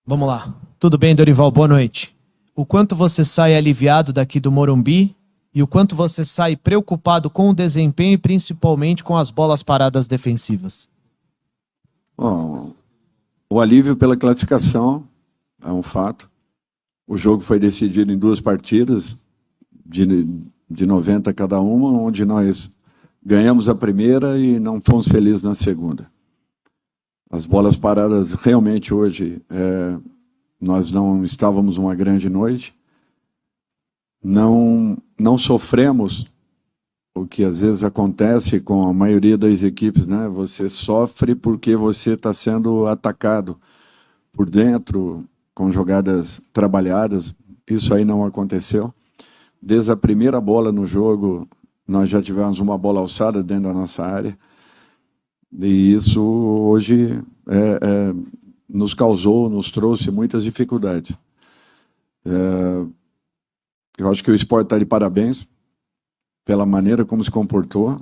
Vamos lá. Tudo bem, Dorival? Boa noite. O quanto você sai aliviado daqui do Morumbi e o quanto você sai preocupado com o desempenho e principalmente com as bolas paradas defensivas? Bom, o alívio pela classificação é um fato. O jogo foi decidido em 2 partidas, de 90 cada uma, onde nós ganhamos a primeira e não fomos felizes na segunda. As bolas paradas realmente hoje, nós não estávamos uma grande noite, não sofremos o que às vezes acontece com a maioria das equipes, né? Você sofre porque você está sendo atacado por dentro, com jogadas trabalhadas. Isso aí não aconteceu. Desde a primeira bola no jogo, nós já tivemos uma bola alçada dentro da nossa área. E isso hoje nos trouxe muitas dificuldades. Eu acho que o Sport está de parabéns pela maneira como se comportou.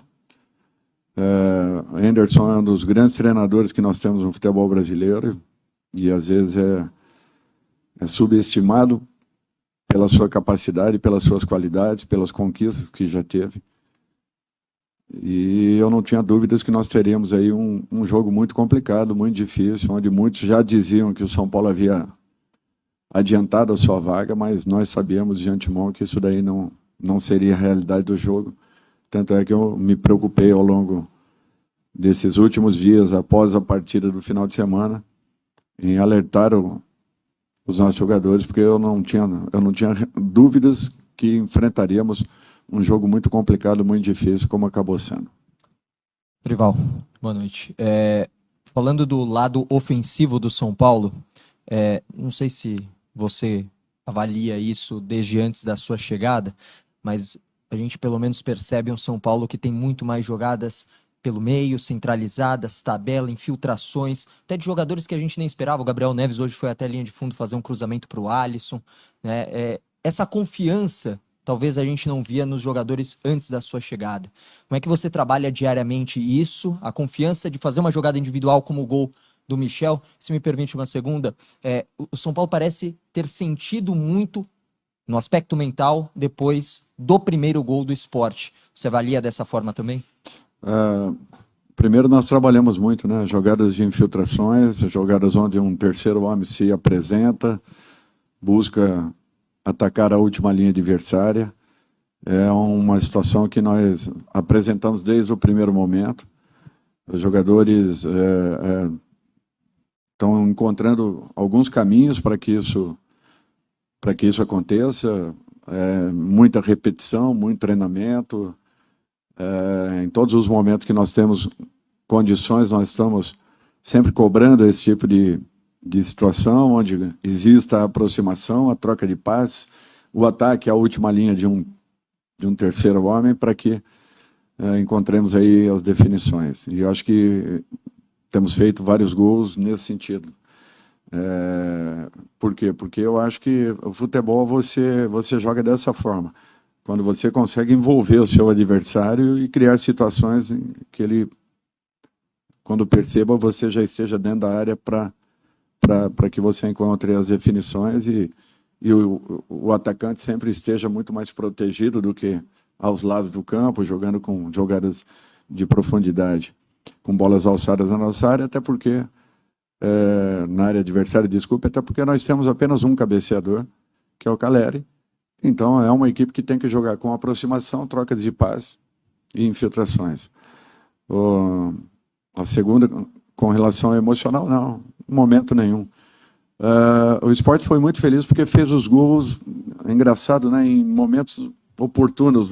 Anderson é um dos grandes treinadores que nós temos no futebol brasileiro e às vezes é subestimado pela sua capacidade, pelas suas qualidades, pelas conquistas que já teve. E eu não tinha dúvidas que nós teríamos aí um jogo muito complicado, muito difícil, onde muitos já diziam que o São Paulo havia adiantado a sua vaga, mas nós sabíamos de antemão que isso daí não seria a realidade do jogo. Tanto é que eu me preocupei ao longo desses últimos dias, após a partida do final de semana, em alertar os nossos jogadores, porque eu não tinha dúvidas que enfrentaríamos um jogo muito complicado, muito difícil, como acabou sendo. Prival, boa noite. Falando do lado ofensivo do São Paulo, não sei se você avalia isso desde antes da sua chegada, mas a gente pelo menos percebe um São Paulo que tem muito mais jogadas pelo meio, centralizadas, tabela, infiltrações, até de jogadores que a gente nem esperava. O Gabriel Neves hoje foi até a linha de fundo fazer um cruzamento para o Alisson, né? Essa confiança talvez a gente não via nos jogadores antes da sua chegada. Como é que você trabalha diariamente isso, a confiança de fazer uma jogada individual como o gol do Michel? Se me permite uma segunda, o São Paulo parece ter sentido muito no aspecto mental depois do primeiro gol do Sport. Você avalia dessa forma também? Primeiro nós trabalhamos muito, né? Jogadas de infiltrações, jogadas onde um terceiro homem se apresenta, busca atacar a última linha adversária. É uma situação que nós apresentamos desde o primeiro momento. Os jogadores estão encontrando alguns caminhos para que isso aconteça. Muita repetição, muito treinamento. Em todos os momentos que nós temos condições, nós estamos sempre cobrando esse tipo de situação, onde exista a aproximação, a troca de passes, o ataque à última linha de um terceiro homem, para que encontremos aí as definições. E eu acho que temos feito vários gols nesse sentido. Por quê? Porque eu acho que o futebol você joga dessa forma, quando você consegue envolver o seu adversário e criar situações em que ele, quando perceba, você já esteja dentro da área para que você encontre as definições e o atacante sempre esteja muito mais protegido do que aos lados do campo, jogando com jogadas de profundidade, com bolas alçadas na nossa área, até porque, na área adversária, desculpe, até porque nós temos apenas um cabeceador, que é o Caleri. Então, é uma equipe que tem que jogar com aproximação, trocas de passe e infiltrações. A segunda, com relação ao emocional, não, momento nenhum. O Sport foi muito feliz porque fez os gols, engraçado, né, em momentos oportunos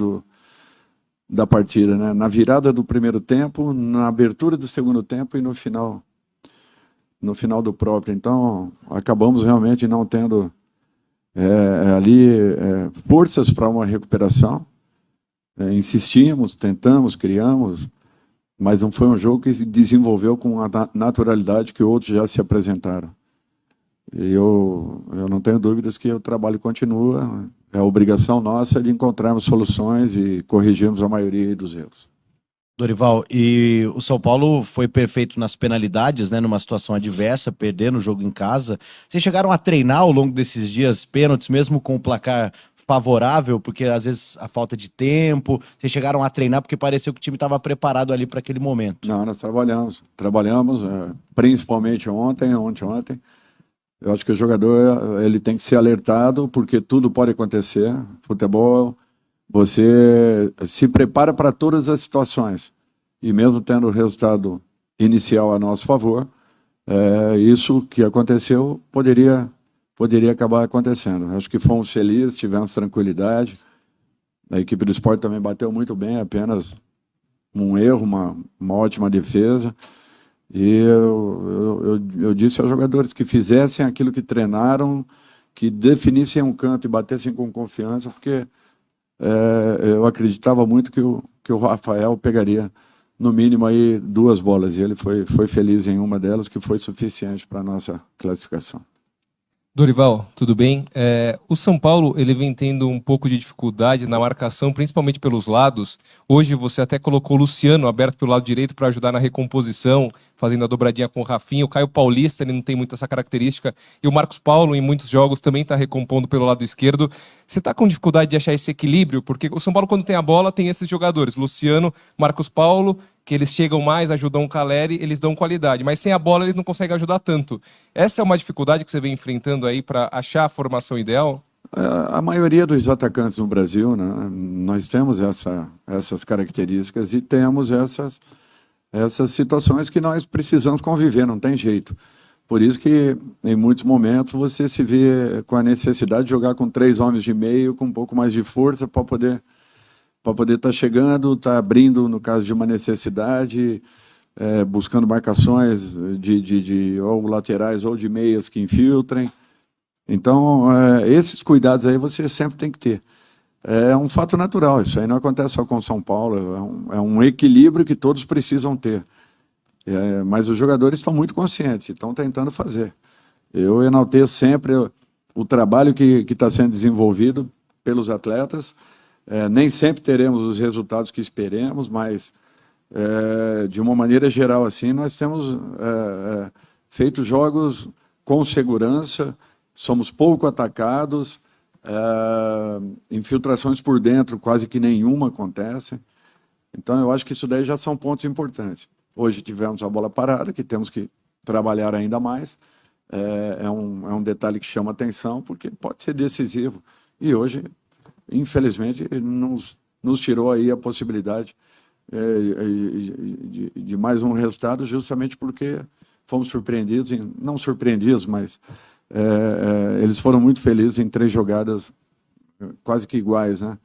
da partida, né? Na virada do primeiro tempo, na abertura do segundo tempo e no final do próprio. Então, acabamos realmente não tendo forças para uma recuperação. Insistimos, tentamos, criamos, mas não foi um jogo que se desenvolveu com a naturalidade que outros já se apresentaram. E eu não tenho dúvidas que o trabalho continua, é a obrigação nossa de encontrarmos soluções e corrigirmos a maioria dos erros. Dorival, e o São Paulo foi perfeito nas penalidades, né, numa situação adversa, perdendo o jogo em casa. Vocês chegaram a treinar ao longo desses dias pênaltis, mesmo com o placar favorável, porque às vezes a falta de tempo, vocês chegaram a treinar porque pareceu que o time estava preparado ali para aquele momento. Não, nós trabalhamos, principalmente ontem. Eu acho que o jogador ele tem que ser alertado, porque tudo pode acontecer. Futebol, você se prepara para todas as situações. E mesmo tendo o resultado inicial a nosso favor, isso que aconteceu poderia acabar acontecendo. Acho que fomos felizes, tivemos tranquilidade. A equipe do Sport também bateu muito bem, apenas um erro, uma ótima defesa. E eu disse aos jogadores que fizessem aquilo que treinaram, que definissem um canto e batessem com confiança, porque eu acreditava muito que o Rafael pegaria, no mínimo, aí 2 bolas. E ele foi feliz em uma delas, que foi suficiente para a nossa classificação. Dorival, tudo bem? O São Paulo ele vem tendo um pouco de dificuldade na marcação, principalmente pelos lados. Hoje você até colocou o Luciano aberto pelo lado direito para ajudar na recomposição, fazendo a dobradinha com o Rafinha. O Caio Paulista ele não tem muito essa característica. E o Marcos Paulo, em muitos jogos, também está recompondo pelo lado esquerdo. Você está com dificuldade de achar esse equilíbrio? Porque o São Paulo, quando tem a bola, tem esses jogadores, Luciano, Marcos Paulo, que eles chegam mais, ajudam o Caleri, eles dão qualidade, mas sem a bola eles não conseguem ajudar tanto. Essa é uma dificuldade que você vem enfrentando aí para achar a formação ideal? A maioria dos atacantes no Brasil, né, nós temos essas características e temos essas situações que nós precisamos conviver, não tem jeito. Por isso que, em muitos momentos, você se vê com a necessidade de jogar com 3 homens de meio, com um pouco mais de força para poder estar chegando, estar abrindo, no caso de uma necessidade, buscando marcações de ou laterais ou de meias que infiltrem. Então, esses cuidados aí você sempre tem que ter. É um fato natural, isso aí não acontece só com o São Paulo, é um equilíbrio que todos precisam ter. Mas os jogadores estão muito conscientes, estão tentando fazer. Eu enalteço sempre o trabalho que está sendo desenvolvido pelos atletas. Nem sempre teremos os resultados que esperemos, mas, de uma maneira geral, assim, nós temos feito jogos com segurança, somos pouco atacados, infiltrações por dentro quase que nenhuma acontece. Então, eu acho que isso daí já são pontos importantes. Hoje tivemos a bola parada, que temos que trabalhar ainda mais. É um detalhe que chama atenção, porque pode ser decisivo. E hoje, infelizmente, nos tirou aí a possibilidade de mais um resultado, justamente porque fomos surpreendidos, não surpreendidos, mas eles foram muito felizes em 3 jogadas quase que iguais, né?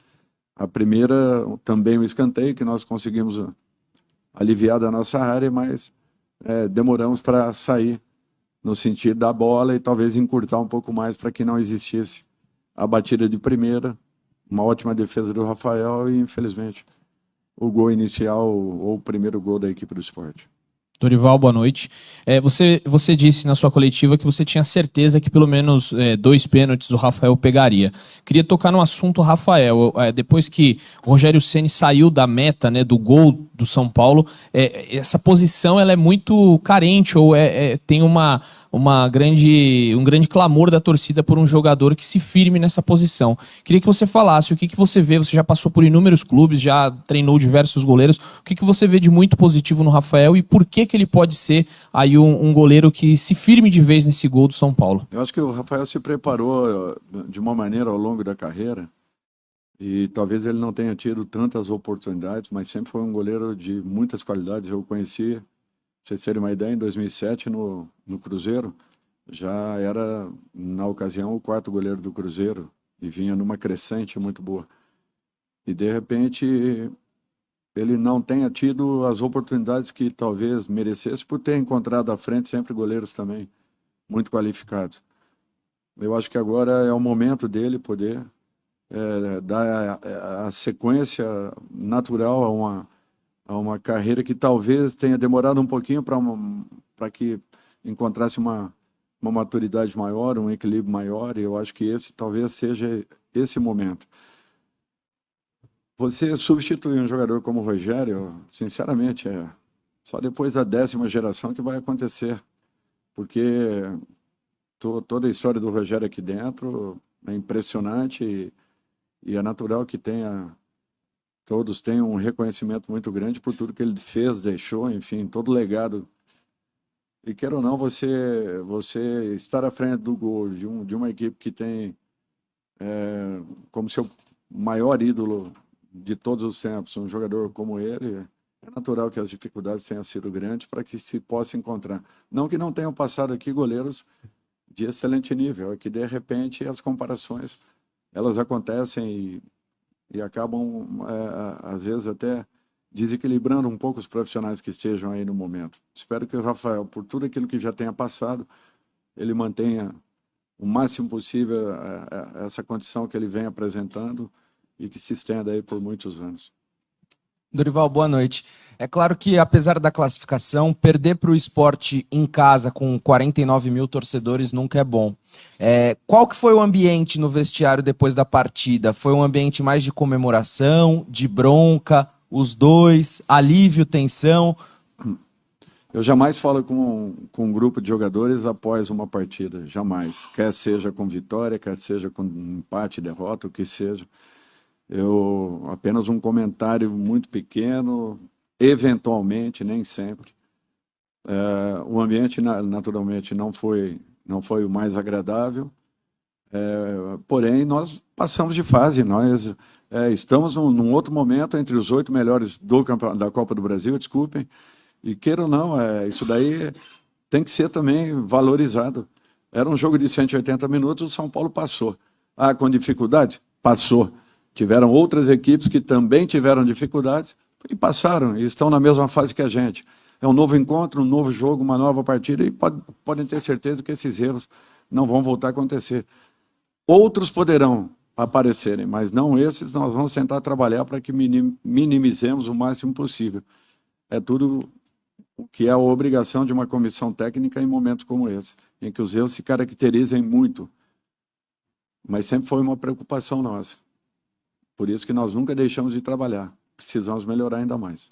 A primeira, também um escanteio, que nós conseguimos aliviar da nossa área, mas demoramos para sair no sentido da bola e talvez encurtar um pouco mais para que não existisse a batida de primeira, uma ótima defesa do Rafael e, infelizmente, o gol inicial ou o primeiro gol da equipe do Sport. Dorival, boa noite. Você disse na sua coletiva que você tinha certeza que pelo menos 2 pênaltis o Rafael pegaria. Queria tocar no assunto Rafael. Depois que o Rogério Ceni saiu da meta, né, do gol do São Paulo, essa posição ela é muito carente, ou tem um grande clamor da torcida por um jogador que se firme nessa posição. Queria que você falasse o que você vê, você já passou por inúmeros clubes, já treinou diversos goleiros, o que você vê de muito positivo no Rafael e por que ele pode ser aí um goleiro que se firme de vez nesse gol do São Paulo? Eu acho que o Rafael se preparou de uma maneira ao longo da carreira e talvez ele não tenha tido tantas oportunidades, mas sempre foi um goleiro de muitas qualidades. Eu o conheci, pra vocês terem uma ideia, em 2007 no Cruzeiro, já era, na ocasião, o 4º goleiro do Cruzeiro e vinha numa crescente muito boa. E, de repente, ele não tenha tido as oportunidades que talvez merecesse por ter encontrado à frente sempre goleiros também muito qualificados. Eu acho que agora é o momento dele poder dar a sequência natural a uma carreira que talvez tenha demorado um pouquinho para que encontrasse uma maturidade maior, um equilíbrio maior, e eu acho que esse talvez seja esse momento. Você substituir um jogador como o Rogério, sinceramente, é só depois da 10ª geração que vai acontecer, porque toda a história do Rogério aqui dentro é impressionante e é natural que todos tenham um reconhecimento muito grande por tudo que ele fez, deixou, enfim, todo o legado. E quer ou não, você estar à frente do gol de uma equipe que tem como seu maior ídolo de todos os tempos, um jogador como ele, é natural que as dificuldades tenham sido grandes para que se possa encontrar. Não que não tenham passado aqui goleiros de excelente nível, é que de repente as comparações elas acontecem e acabam, às vezes, até desequilibrando um pouco os profissionais que estejam aí no momento. Espero que o Rafael, por tudo aquilo que já tenha passado, ele mantenha o máximo possível essa condição que ele vem apresentando e que se estenda aí por muitos anos. Dorival, boa noite. É claro que, apesar da classificação, perder para o Sport em casa com 49 mil torcedores nunca é bom. Qual que foi o ambiente no vestiário depois da partida? Foi um ambiente mais de comemoração, de bronca, os dois, alívio, tensão? Eu jamais falo com um grupo de jogadores após uma partida, jamais. Quer seja com vitória, quer seja com empate, derrota, o que seja. Apenas um comentário muito pequeno, eventualmente, nem sempre. O ambiente, naturalmente, não foi o mais agradável, porém, nós passamos de fase, nós estamos num outro momento entre os 8 melhores da Copa do Brasil, desculpem, e queira ou não, isso daí tem que ser também valorizado. Era um jogo de 180 minutos, o São Paulo passou. Com dificuldade? Passou. Tiveram outras equipes que também tiveram dificuldades e passaram, e estão na mesma fase que a gente. É um novo encontro, um novo jogo, uma nova partida, e podem ter certeza que esses erros não vão voltar a acontecer. Outros poderão aparecerem, mas não esses. Nós vamos tentar trabalhar para que minimizemos o máximo possível. É tudo o que é a obrigação de uma comissão técnica em momentos como esse, em que os erros se caracterizem muito. Mas sempre foi uma preocupação nossa. Por isso que nós nunca deixamos de trabalhar. Precisamos melhorar ainda mais.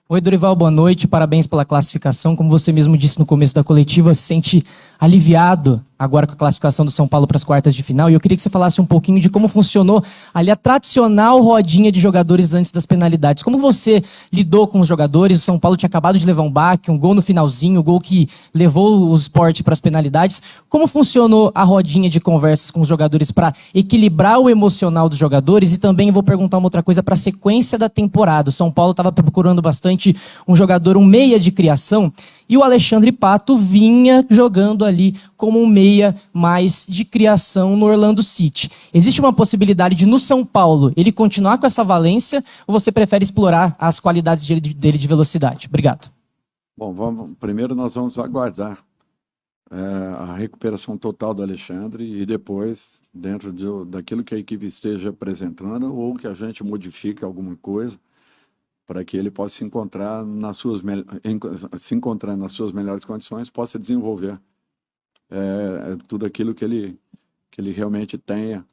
Oi, Dorival, boa noite. Parabéns pela classificação. Como você mesmo disse no começo da coletiva, se sente aliviado agora com a classificação do São Paulo para as quartas de final. E eu queria que você falasse um pouquinho de como funcionou ali a tradicional rodinha de jogadores antes das penalidades. Como você lidou com os jogadores? O São Paulo tinha acabado de levar um baque, um gol no finalzinho, um gol que levou o Sport para as penalidades. Como funcionou a rodinha de conversas com os jogadores para equilibrar o emocional dos jogadores? E também vou perguntar uma outra coisa para a sequência da temporada. O São Paulo estava procurando bastante um jogador, um meia de criação, e o Alexandre Pato vinha jogando ali como um meia mais de criação no Orlando City. Existe uma possibilidade de, no São Paulo, ele continuar com essa valência, ou você prefere explorar as qualidades dele de velocidade? Obrigado. Bom, primeiro nós vamos aguardar a recuperação total do Alexandre e depois, dentro daquilo que a equipe esteja apresentando, ou que a gente modifique alguma coisa, para que ele possa se encontrar nas suas melhores condições, possa desenvolver tudo aquilo que ele realmente tenha,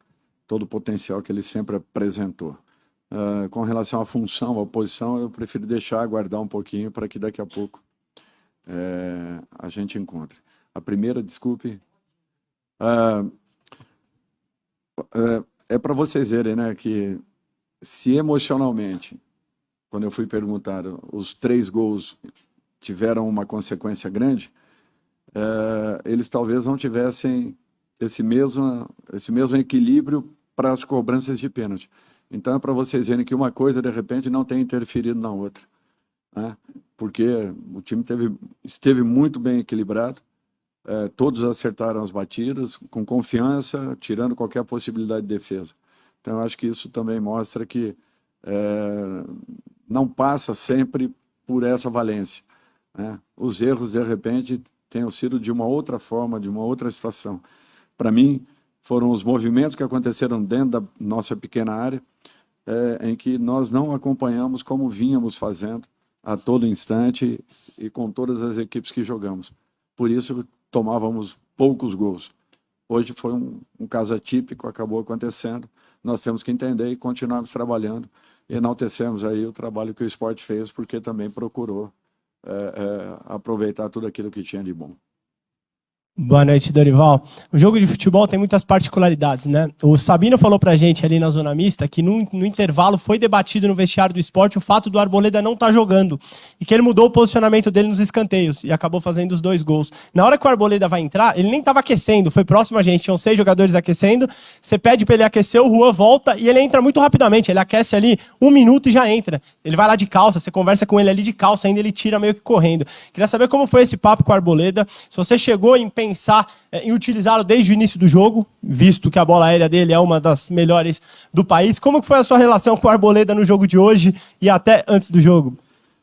todo o potencial que ele sempre apresentou. Com relação à função, à posição, eu prefiro aguardar um pouquinho para que daqui a pouco a gente encontre. A primeira, desculpe, é para vocês verem, né, que se emocionalmente, quando eu fui perguntado, os 3 gols tiveram uma consequência grande, eles talvez não tivessem esse mesmo equilíbrio para as cobranças de pênalti. Então é para vocês verem que uma coisa, de repente, não tem interferido na outra, né? Porque o time esteve muito bem equilibrado, todos acertaram as batidas, com confiança, tirando qualquer possibilidade de defesa. Então eu acho que isso também mostra que não passa sempre por essa valência, né? Os erros, de repente, tenham sido de uma outra forma, de uma outra situação. Para mim, foram os movimentos que aconteceram dentro da nossa pequena área, em que nós não acompanhamos como vínhamos fazendo a todo instante e com todas as equipes que jogamos. Por isso, tomávamos poucos gols. Hoje foi um caso atípico, acabou acontecendo, nós temos que entender e continuarmos trabalhando. Enaltecemos aí o trabalho que o esporte fez, porque também procurou aproveitar tudo aquilo que tinha de bom. Boa noite, Dorival. O jogo de futebol tem muitas particularidades, né? O Sabino falou pra gente ali na zona mista que no intervalo foi debatido no vestiário do esporte o fato do Arboleda não estar jogando e que ele mudou o posicionamento dele nos escanteios e acabou fazendo os 2 gols. Na hora que o Arboleda vai entrar, ele nem estava aquecendo, foi próximo a gente, tinham 6 jogadores aquecendo, você pede pra ele aquecer, o Juan volta e ele entra muito rapidamente, ele aquece ali 1 minuto e já entra. Ele vai lá de calça, você conversa com ele ali de calça, ainda ele tira meio que correndo. Queria saber como foi esse papo com o Arboleda, se você chegou em pensar em utilizá-lo desde o início do jogo, visto que a bola aérea dele é uma das melhores do país. Como que foi a sua relação com o Arboleda no jogo de hoje e até antes do jogo?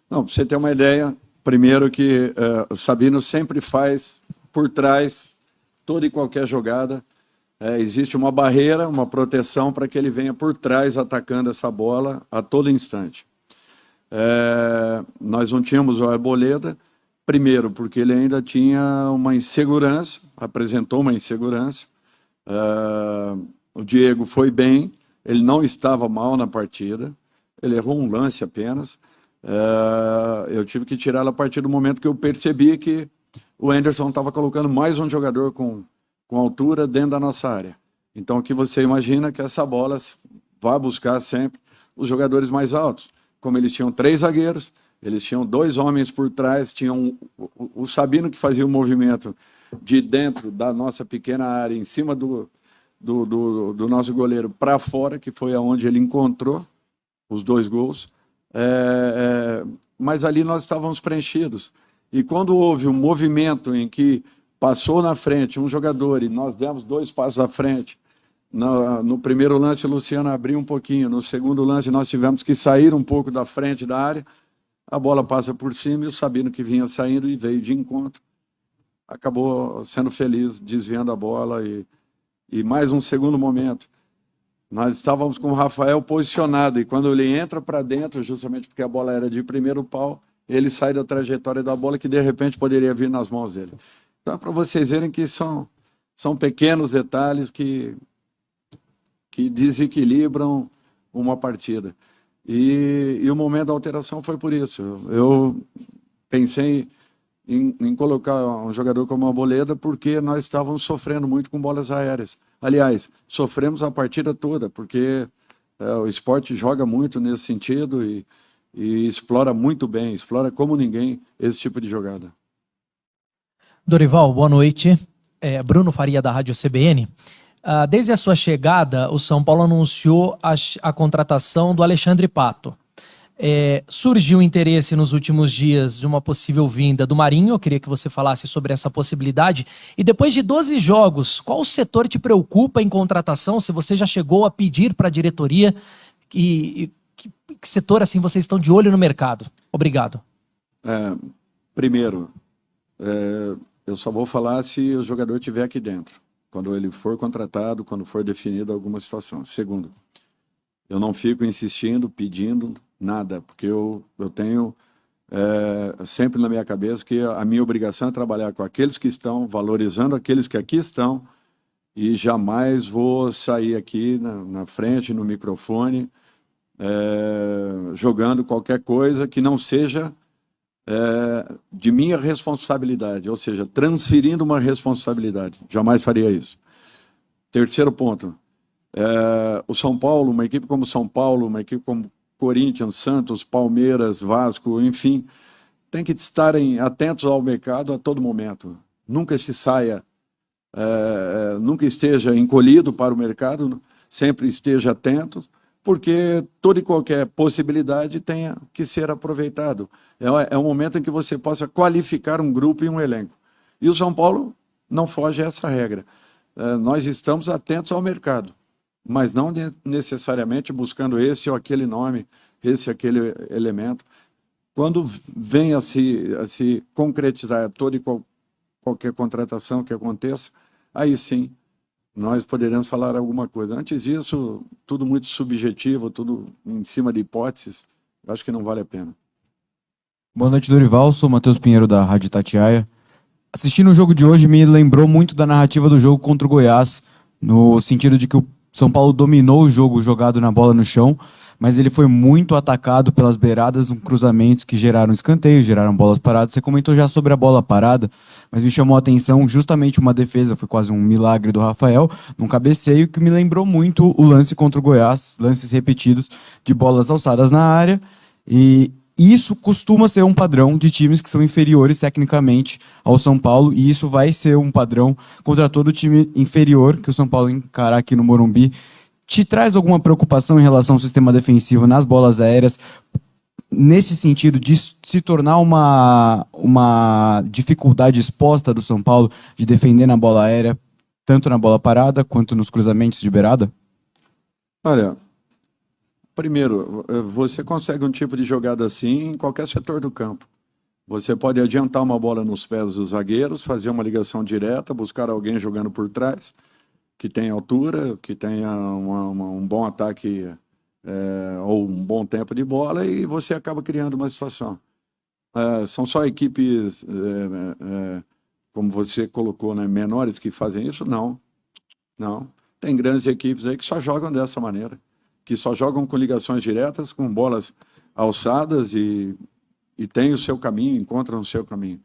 Não, para você ter uma ideia, primeiro que o Sabino sempre faz por trás toda e qualquer jogada. Existe uma barreira, uma proteção para que ele venha por trás atacando essa bola a todo instante. Nós não tínhamos o Arboleda, primeiro, porque ele ainda tinha uma insegurança, apresentou uma insegurança. O Diego foi bem, ele não estava mal na partida, ele errou um lance apenas. Eu tive que tirá-lo a partir do momento que eu percebi que o Anderson estava colocando mais um jogador com altura dentro da nossa área. Então, o que você imagina que essa bola vai buscar sempre os jogadores mais altos. Como eles tinham 3 zagueiros, eles tinham 2 homens por trás, tinham o Sabino que fazia o movimento de dentro da nossa pequena área, em cima do nosso goleiro para fora, que foi aonde ele encontrou os 2 gols. Mas ali nós estávamos preenchidos. E quando houve um movimento em que passou na frente um jogador e nós demos 2 passos à frente, no primeiro lance o Luciano abriu um pouquinho, no segundo lance nós tivemos que sair um pouco da frente da área, a bola passa por cima e o Sabino que vinha saindo e veio de encontro, acabou sendo feliz, desviando a bola e mais um segundo momento. Nós estávamos com o Rafael posicionado e quando ele entra para dentro, justamente porque a bola era de primeiro pau, ele sai da trajetória da bola que de repente poderia vir nas mãos dele. Então é para vocês verem que são pequenos detalhes que desequilibram uma partida. E o momento da alteração foi por isso. Eu pensei em colocar um jogador como a Arboleda porque nós estávamos sofrendo muito com bolas aéreas. Aliás, sofremos a partida toda, porque o esporte joga muito nesse sentido e explora muito bem, explora como ninguém esse tipo de jogada. Dorival, boa noite. Bruno Faria, da Rádio CBN. Desde a sua chegada, o São Paulo anunciou a contratação do Alexandre Pato. Surgiu interesse nos últimos dias de uma possível vinda do Marinho. Eu queria que você falasse sobre essa possibilidade. E depois de 12 jogos, qual setor te preocupa em contratação? Se você já chegou a pedir para a diretoria, que setor assim vocês estão de olho no mercado? Obrigado. Primeiro, eu só vou falar se o jogador estiver aqui dentro, quando ele for contratado, quando for definida alguma situação. Segundo, eu não fico insistindo, pedindo nada, porque eu tenho sempre na minha cabeça que a minha obrigação é trabalhar com aqueles que estão, valorizando aqueles que aqui estão, e jamais vou sair aqui na frente, no microfone, jogando qualquer coisa que não seja de minha responsabilidade, ou seja, transferindo uma responsabilidade. Jamais faria isso. Terceiro ponto, o São Paulo, uma equipe como São Paulo, uma equipe como Corinthians, Santos, Palmeiras, Vasco, enfim, tem que estarem atentos ao mercado a todo momento. Nunca se saia, nunca esteja encolhido para o mercado, sempre esteja atento, porque toda e qualquer possibilidade tenha que ser aproveitado. É um momento em que você possa qualificar um grupo e um elenco. E o São Paulo não foge a essa regra. Nós estamos atentos ao mercado, mas não necessariamente buscando esse ou aquele nome, esse ou aquele elemento. Quando vem a se concretizar toda e qualquer contratação que aconteça, aí sim, nós poderemos falar alguma coisa. Antes disso, tudo muito subjetivo, tudo em cima de hipóteses, eu acho que não vale a pena. Boa noite, Dorival. Sou Matheus Pinheiro, da Rádio Itatiaia. Assistindo o jogo de hoje me lembrou muito da narrativa do jogo contra o Goiás, no sentido de que o São Paulo dominou o jogo jogado na bola no chão, mas ele foi muito atacado pelas beiradas, cruzamentos que geraram escanteio, geraram bolas paradas. Você comentou já sobre a bola parada, mas me chamou a atenção justamente uma defesa, foi quase um milagre do Rafael, num cabeceio que me lembrou muito o lance contra o Goiás, lances repetidos de bolas alçadas na área, e isso costuma ser um padrão de times que são inferiores tecnicamente ao São Paulo, e isso vai ser um padrão contra todo time inferior que o São Paulo encarar aqui no Morumbi. Te traz alguma preocupação em relação ao sistema defensivo nas bolas aéreas, nesse sentido de se tornar uma dificuldade exposta do São Paulo de defender na bola aérea, tanto na bola parada quanto nos cruzamentos de beirada? Olha, primeiro, você consegue um tipo de jogada assim em qualquer setor do campo. Você pode adiantar uma bola nos pés dos zagueiros, fazer uma ligação direta, buscar alguém jogando por trás, que tenha altura, que tenha um bom ataque ou um bom tempo de bola, e você acaba criando uma situação. São só equipes, como você colocou, né, menores que fazem isso? Não. Não. Tem grandes equipes aí que só jogam dessa maneira, que só jogam com ligações diretas, com bolas alçadas e tem o seu caminho, encontram o seu caminho.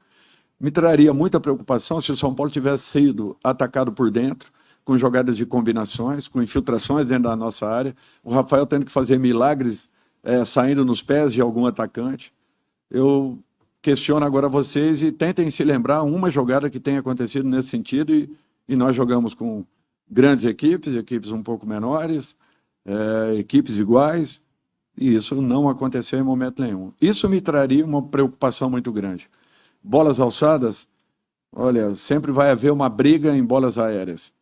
Me traria muita preocupação se o São Paulo tivesse sido atacado por dentro, com jogadas de combinações, com infiltrações dentro da nossa área, o Rafael tendo que fazer milagres saindo nos pés de algum atacante. Eu questiono agora vocês e tentem se lembrar uma jogada que tenha acontecido nesse sentido, e nós jogamos com grandes equipes um pouco menores, equipes iguais, e isso não aconteceu em momento nenhum. Isso me traria uma preocupação muito grande. Bolas alçadas, olha, sempre vai haver uma briga em bolas aéreas.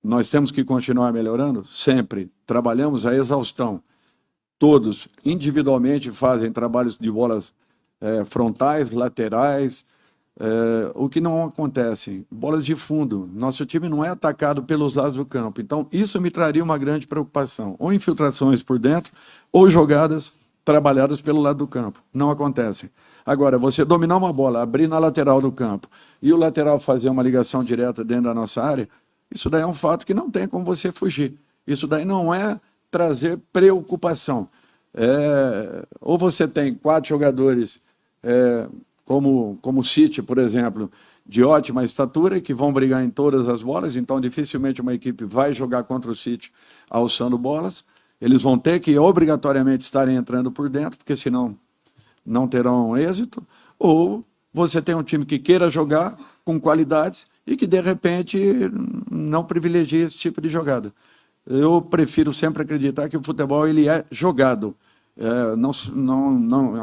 Nós temos que continuar melhorando? Sempre. Trabalhamos a exaustão. Todos, individualmente, fazem trabalhos de bolas frontais, laterais, o que não acontece. Bolas de fundo. Nosso time não é atacado pelos lados do campo. Então, isso me traria uma grande preocupação. Ou infiltrações por dentro, ou jogadas trabalhadas pelo lado do campo. Não acontecem. Agora, você dominar uma bola, abrir na lateral do campo, e o lateral fazer uma ligação direta dentro da nossa área, isso daí é um fato que não tem como você fugir. Isso daí não é trazer preocupação. Ou você tem 4 jogadores, como o City, por exemplo, de ótima estatura, que vão brigar em todas as bolas, então dificilmente uma equipe vai jogar contra o City alçando bolas. Eles vão ter que obrigatoriamente estarem entrando por dentro, porque senão não terão êxito. Ou você tem um time que queira jogar com qualidades e que, de repente, não privilegia esse tipo de jogada. Eu prefiro sempre acreditar que o futebol ele é jogado.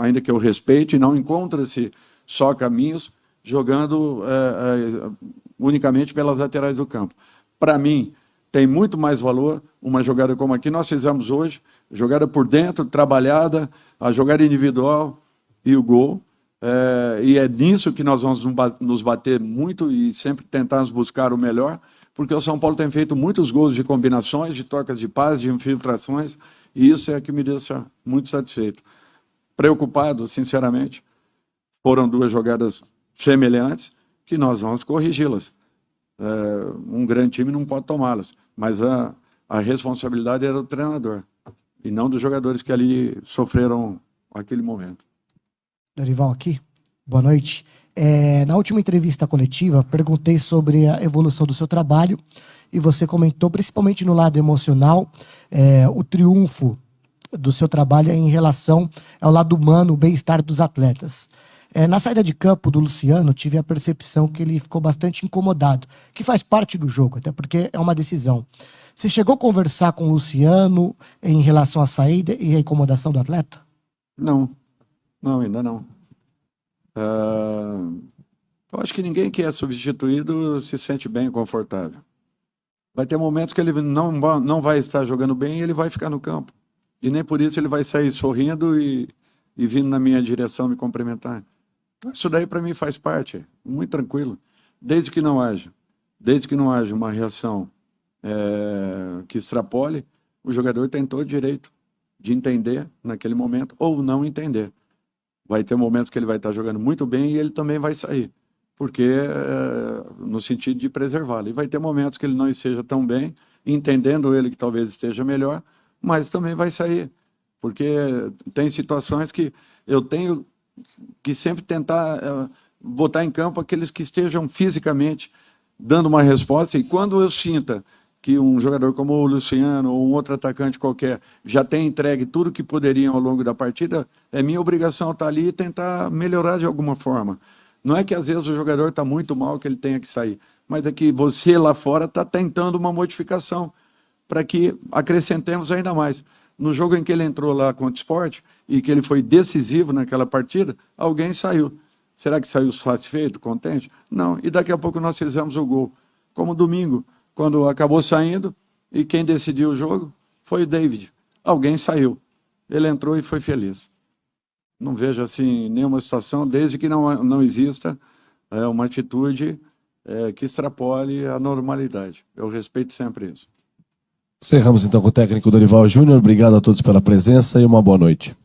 Ainda que eu respeite, não encontra-se só caminhos jogando unicamente pelas laterais do campo. Para mim, tem muito mais valor uma jogada como a que nós fizemos hoje, jogada por dentro, trabalhada, a jogada individual e o gol. E é nisso que nós vamos nos bater muito e sempre tentarmos buscar o melhor, porque o São Paulo tem feito muitos gols de combinações, de trocas de passes, de infiltrações, e isso é que me deixa muito satisfeito. Preocupado, sinceramente, foram 2 jogadas semelhantes que nós vamos corrigi-las. Um grande time não pode tomá-las, mas a responsabilidade é do treinador e não dos jogadores que ali sofreram aquele momento. Dorival aqui, boa noite. Na última entrevista coletiva, perguntei sobre a evolução do seu trabalho e você comentou, principalmente no lado emocional, o triunfo do seu trabalho em relação ao lado humano, o bem-estar dos atletas. Na saída de campo do Luciano, tive a percepção que ele ficou bastante incomodado, que faz parte do jogo, até porque é uma decisão. Você chegou a conversar com o Luciano em relação à saída e à incomodação do atleta? Não, ainda não. Eu acho que ninguém que é substituído se sente bem, confortável. Vai ter momentos que ele não vai estar jogando bem e ele vai ficar no campo. E nem por isso ele vai sair sorrindo e vindo na minha direção me cumprimentar. Então, isso daí para mim faz parte, muito tranquilo. Desde que não haja uma reação que extrapole, o jogador tem todo o direito de entender naquele momento ou não entender. Vai ter momentos que ele vai estar jogando muito bem e ele também vai sair. porque no sentido de preservá-lo. E vai ter momentos que ele não esteja tão bem, entendendo ele que talvez esteja melhor, mas também vai sair, porque tem situações que eu tenho que sempre tentar botar em campo aqueles que estejam fisicamente dando uma resposta, e quando eu sinta que um jogador como o Luciano ou um outro atacante qualquer já tem entregue tudo que poderiam ao longo da partida, é minha obrigação estar ali e tentar melhorar de alguma forma. Não é que às vezes o jogador está muito mal que ele tenha que sair, mas é que você lá fora está tentando uma modificação para que acrescentemos ainda mais. No jogo em que ele entrou lá contra o Sport e que ele foi decisivo naquela partida, alguém saiu. Será que saiu satisfeito, contente? Não. E daqui a pouco nós fizemos o gol. Como domingo, quando acabou saindo, e quem decidiu o jogo foi o David. Alguém saiu. Ele entrou e foi feliz. Não vejo assim nenhuma situação, desde que não exista uma atitude que extrapole a normalidade. Eu respeito sempre isso. Encerramos então com o técnico Dorival Júnior. Obrigado a todos pela presença e uma boa noite.